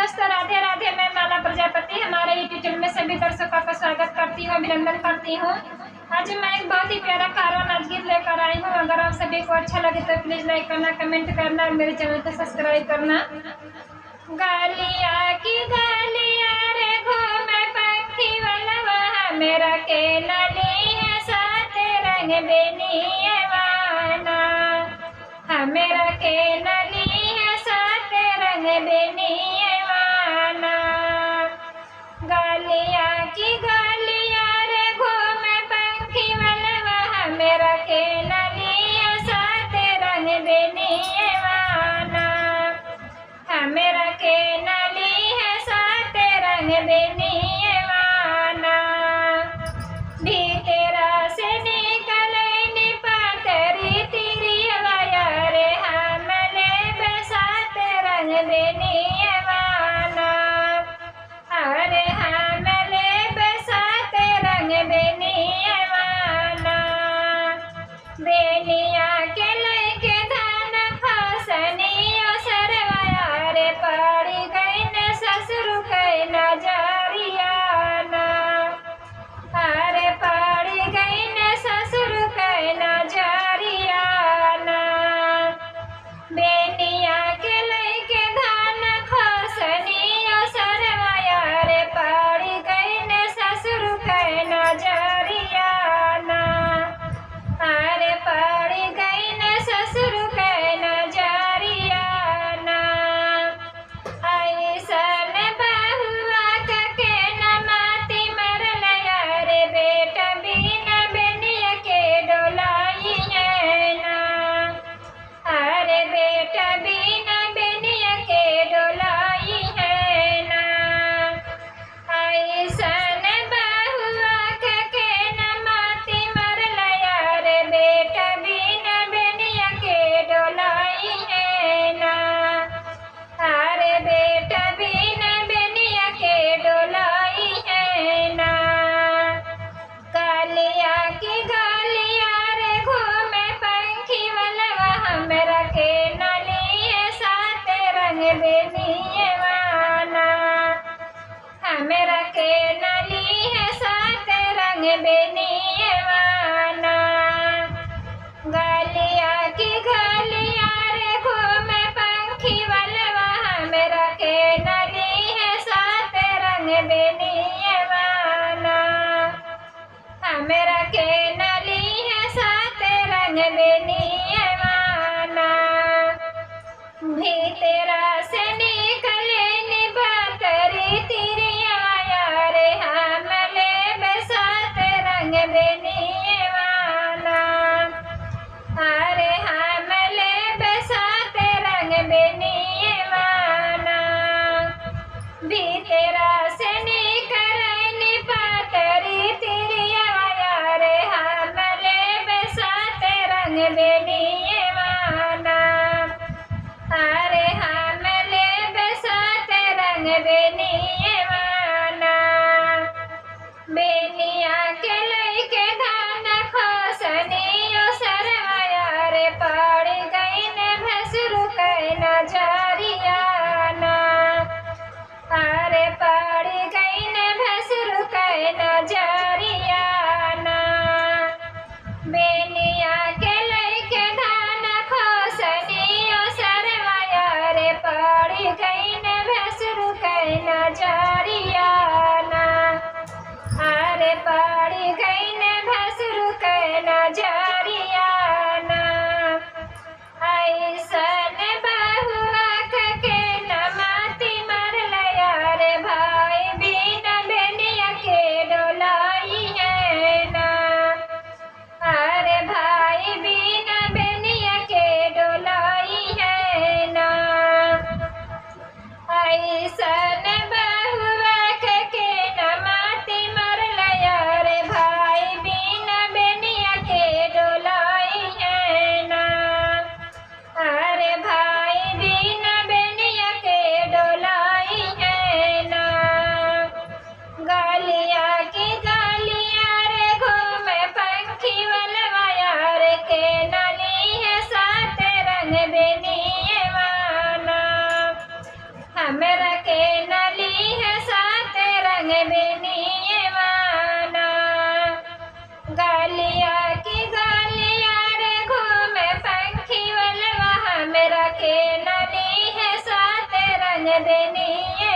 दोस्तों, राधे राधे। मैं माला प्रजापति हमारे यूट्यूब चैनल में सभी दर्शकों का स्वागत करती हूँ, अभिनंदन करती हूँ। आज मैं एक बहुत ही प्यारा कारवां नाच गीत लेकर आई हूँ। अगर आप सभी को अच्छा लगे तो प्लीज लाइक करना, कमेंट करना और मेरे चैनल को सब्सक्राइब करना। गालिया की गालिया रे घूमे पंखी वलवा, मेरा के नली है साथ रंग बेनिए वाना, मेरा के नली है साथ रंग बेनिए वाना। गालिया की गालिया रे घूमे पंखी वलवा, मेरा के नली है साथ रंग बेनिए वाना, मेरा के नली है साथ रंग बेनिए वाना। भी तेरा से निकले निपातरी तेरी हवाया रे, हमले बसात रंग बेनिए वाना, अरे हमले बसात रंग बेनिए वाना। बेनिया के लैके धान खसनियो सरवाया रे, पड़ी गई न ससुर कई नजरियाना, अरे पड़ी गई न ससुर कई नजरियाना। बेनिया के लैके धान खसनियो सरवाया रे, पड़ी गई न ससुर कई नजरियाना, अरे पड़ी गई न ससुर कई नजरियाना। ऐसन बहुआ के न माती मरलया रे, बेटा बिना बेनिया के डोलाई है ना, अरे बेटा बिना बेनिया के डोलाई है ना। ऐसन बहुआ के न माती मरलया रे, बेटा बिना बेनिया के डोलाई है ना, अरे बेटा बिना बेनिया के डोलाई है ना। गालिया की गालिया रे घूमे पंखी वलवा, हमरा के नली है साथ रंग बेनिए वाना, हमरा के नली है साथ रंग बेनिए वाना। गालिया की गालिया रे घूमे पंखी वलवा, हमरा के नली है साथ रंग बेनिए वाना, हमरा के नली है साथ रंग बेनिए वाना। भी तेरा से निकले निबातरी तेरी आया रे, हमले बसात रंग बेनिए वाना, अरे हमले बसात रंग बेनिए वाना। भी तेरा से निकले निपातरी तेरी आया रे, हमले बसात रंग बेनिए वाना, अरे हमले बसात रंग बेनिए वाना। बेनिया के लैके धान खसनियो सरवाया रे, पड़ी गई न भसुर कई नजरियाना, अरे पड़ी गई न भसुर कई नजरियाना। बेनिया के लैके धान खसनियो सरवाया रे, पड़ी गई न भसुर कई नजरियाना, अरे पड़ी गई न भसुर कई नजरियाना। ऐसन बहुआ के न माती मरलया रे, भाई बिना बेनिया के डोलाई है ना, अरे भाई बिना बेनिया के डोलाई है ना। ऐसन बहुआ के न माती मरलया रे, भाई बिना बेनिया के डोलाई है ना, अरे भाई बिना बेनिया के डोलाई है ना। गालिया की गालिया रे घूमे पंखी वलवाया रे, के नली है साथ रंग बेनिए वाना, हमरा के रंग देनी ये